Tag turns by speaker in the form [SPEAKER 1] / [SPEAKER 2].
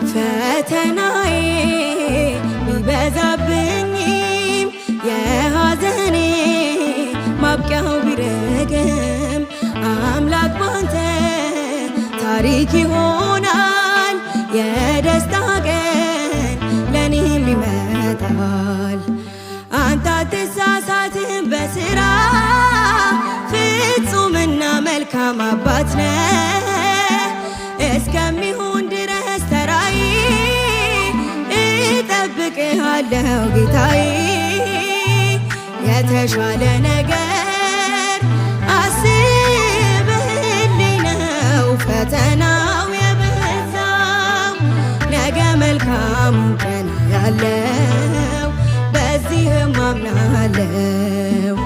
[SPEAKER 1] ፈተናዬ ቢበዛብኝም የሐዘኔ ማብቂያው ቢረግም አምላክ ባንተ ታሪክ ይሆናል። የደስታ ቀን ለኔም ይመጣል። አንተ አትሳሳትም በሥራ ፍጹምና መልካም አባት ነህ። እስከሚሆን ድረስ ተራዬ እጠብቅሃለሁ ጌታዬ። የተሻለ ነገር አስብህልኝ ነው ፈተናው የበዛው። ነገ መልካም ቀን ያለው በዚህም አምናለሁ።